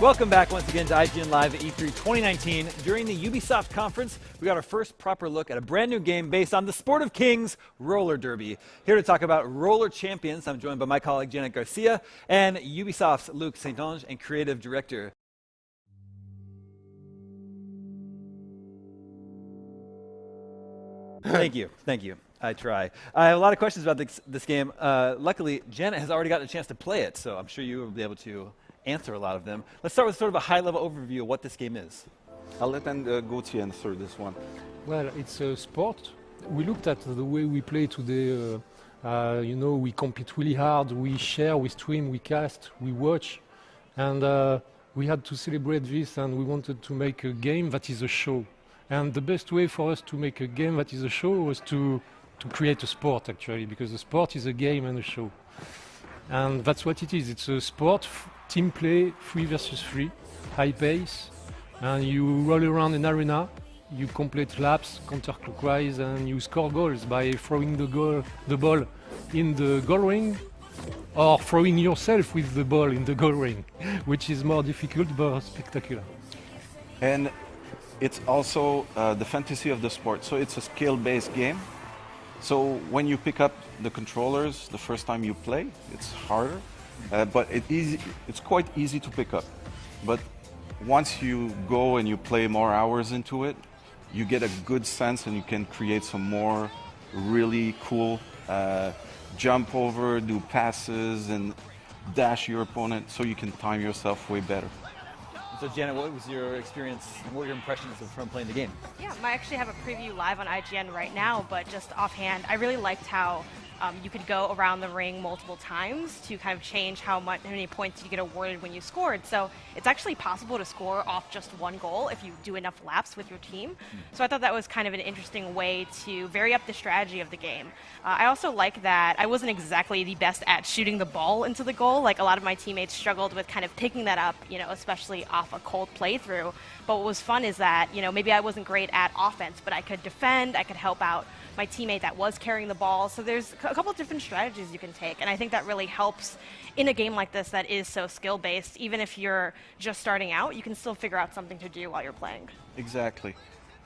Welcome back once again to IGN Live at E3 2019. During the Ubisoft conference, we got our first proper look at a brand new game based on the sport of kings, roller derby. Here to talk about Roller Champions, I'm joined by my colleague Janet Garcia and Ubisoft's Luc Saint-Onge and creative director. Thank you. I try. I have a lot of questions about this game. Luckily, Janet has already gotten a chance to play it, so I'm sure you will be able to answer a lot of them. Let's start with sort of a high-level overview of what this game is. I'll let Gauthier answer this one. Well, it's a sport. We looked at the way we play today. We compete really hard. We share, we stream, we cast, we watch. And we had to celebrate this, and we wanted to make a game that is a show. And the best way for us to make a game that is a show was to create a sport, actually, because a sport is a game and a show. And that's what it is. It's a sport, team play, 3 versus 3, high pace, and you roll around an arena, you complete laps counterclockwise, and you score goals by throwing the ball in the goal ring, or throwing yourself with the ball in the goal ring, which is more difficult but spectacular. And it's also the fantasy of the sport. So it's a skill-based game. So when you pick up the controllers the first time you play, it's harder, but it's quite easy to pick up. But once you go and you play more hours into it, you get a good sense and you can create some more really cool jump over, do passes, and dash your opponent so you can time yourself way better. So Janet, what was your experience, what were your impressions from playing the game? Yeah, I actually have a preview live on IGN right now, but just offhand, I really liked how you could go around the ring multiple times to kind of change how many points you get awarded when you scored. So it's actually possible to score off just one goal if you do enough laps with your team. So I thought that was kind of an interesting way to vary up the strategy of the game. I also like that I wasn't exactly the best at shooting the ball into the goal. Like a lot of my teammates struggled with kind of picking that up, especially off a cold playthrough. But what was fun is that, maybe I wasn't great at offense, but I could defend, I could help out my teammate that was carrying the ball. So there's a couple of different strategies you can take, and I think that really helps in a game like this that is so skill-based. Even if you're just starting out, you can still figure out something to do while you're playing. Exactly.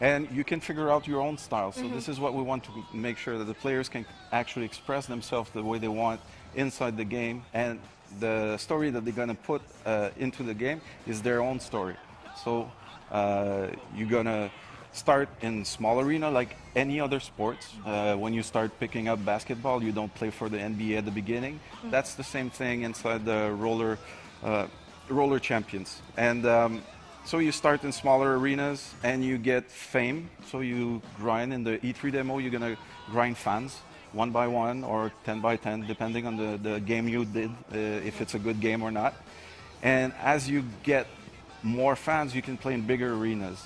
And you can figure out your own style. So this is what we want to make sure that the players can actually express themselves the way they want inside the game, and the story that they're going to put into the game is their own story. So you're going to start in small arena like any other sports. When you start picking up basketball, you don't play for the NBA at the beginning. That's the same thing inside the roller champions. And so you start in smaller arenas and you get fame. So you grind in the E3 demo, you're gonna grind fans 1 by 1 or 10 by 10, depending on the game you did, if it's a good game or not. And as you get more fans, you can play in bigger arenas.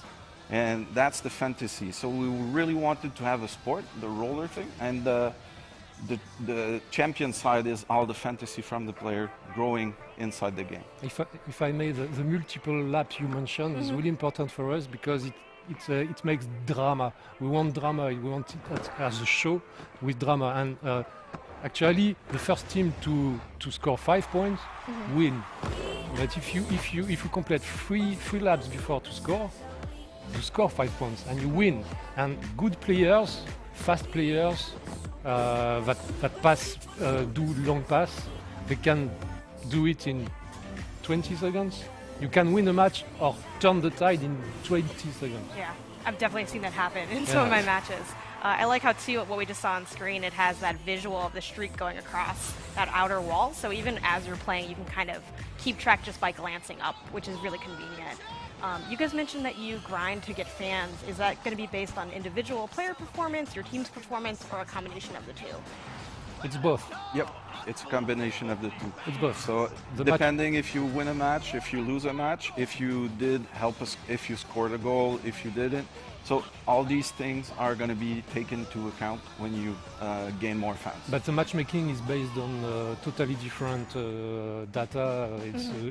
And that's the fantasy. So we really wanted to have a sport, the roller thing, and the champion side is all the fantasy from the player growing inside the game. If I may, the multiple laps you mentioned is really important for us because it makes drama. We want drama. We want it as a show with drama. And actually, the first team to score 5 points win. But if you complete three laps before to score, you score 5 points and you win. And good players, fast players that pass, do long pass, they can do it in 20 seconds. You can win a match or turn the tide in 20 seconds. Yeah, I've definitely seen that happen in some of my matches. I like how, too, what we just saw on screen, it has that visual of the streak going across that outer wall. So even as you're playing, you can kind of keep track just by glancing up, which is really convenient. You guys mentioned that you grind to get fans. Is that going to be based on individual player performance, your team's performance, or a combination of the two? It's both. Yep, it's a combination of the two. It's both. So depending if you win a match, if you lose a match, if you did help us, if you scored a goal, if you didn't. So all these things are going to be taken into account when you gain more fans. But the matchmaking is based on totally different data.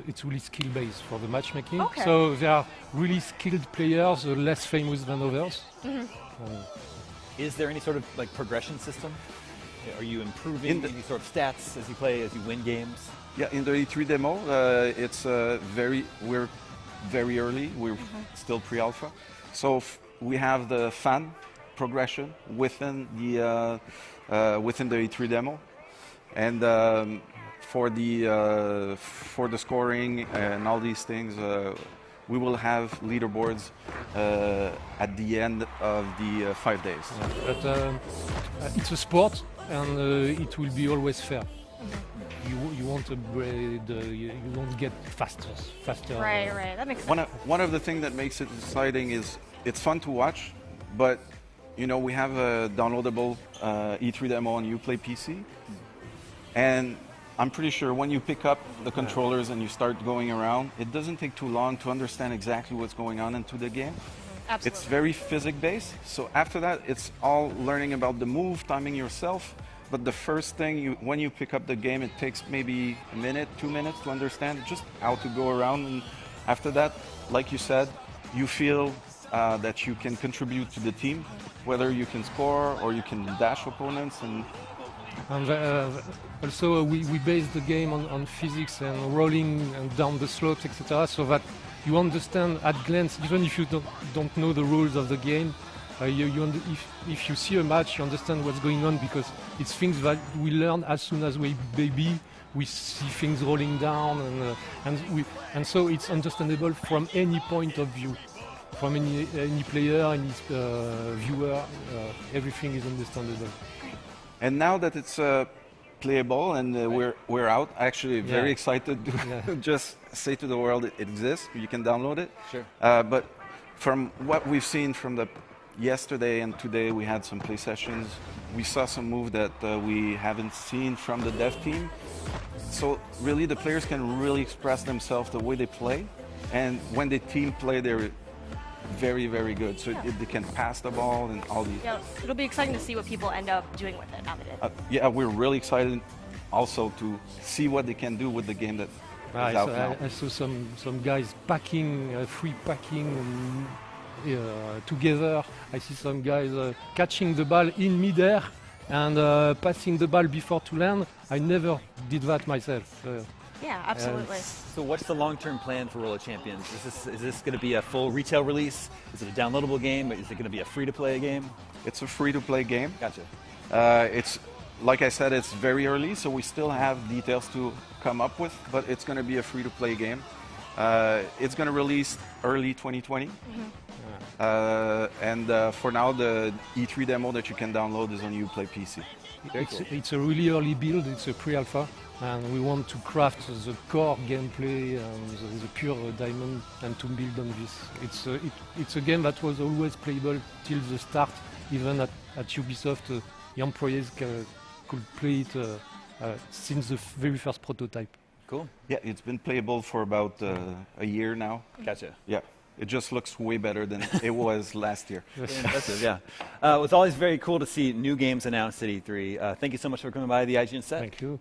It's really skill-based for the matchmaking. Okay. So there are really skilled players, less famous than others. Is there any sort of progression system Are you improving any sort of stats as you play, as you win games? Yeah, in the E3 demo, we're very early. We're still pre-alpha, so we have the fan progression within the E3 demo, and for the scoring and all these things, we will have leaderboards at the end of the 5 days. But it's a sport, and it will be always fair. You want to you won't get faster. Right, that makes sense. One of the things that makes it exciting is it's fun to watch, but you know we have a downloadable E3 demo on Uplay PC, and I'm pretty sure when you pick up the controllers and you start going around, it doesn't take too long to understand exactly what's going on into the game. Absolutely. It's very physics-based, so after that, it's all learning about the move, timing yourself. But the first thing, when you pick up the game, it takes maybe a minute, 2 minutes to understand just how to go around. And after that, like you said, you feel that you can contribute to the team, whether you can score or you can dash opponents. And also, we base the game on physics and rolling and down the slopes, etc., so that you understand at glance, even if you don't know the rules of the game. If you see a match, you understand what's going on because it's things that we learn as soon as we baby. We see things rolling down, and so it's understandable from any point of view, from any player, any viewer. Everything is understandable. And now that it's playable and we're out, actually very excited to just say to the world it exists. You can download it. Sure. But from what we've seen from the yesterday and today, we had some play sessions. We saw some move that we haven't seen from the dev team. So really, the players can really express themselves the way they play. And when the team play, they're very, very good. So they can pass the ball and all these. Yeah, it'll be exciting to see what people end up doing with it now that Yeah, we're really excited also to see what they can do with the game that is out now. I saw some guys packing, free packing together. I see some guys catching the ball in midair and passing the ball before to land. I never did that myself. Yeah, absolutely. So what's the long-term plan for Roller Champions? Is this going to be a full retail release? Is it a downloadable game? Is it going to be a free-to-play game? It's a free-to-play game. Gotcha. It's like I said, it's very early, so we still have details to come up with, but it's going to be a free-to-play game. It's going to release early 2020. And for now, the E3 demo that you can download is on Uplay PC. It's a really early build, it's a pre-alpha, and we want to craft the core gameplay and the pure diamond and to build on this. It's a game that was always playable till the start, even at Ubisoft, the employees could play it since the very first prototype. Cool. Yeah, it's been playable for about a year now. Gotcha. Yeah. It just looks way better than it was last year. Very impressive, yeah. It's always very cool to see new games announced at E3. Thank you so much for coming by the IGN set. Thank you.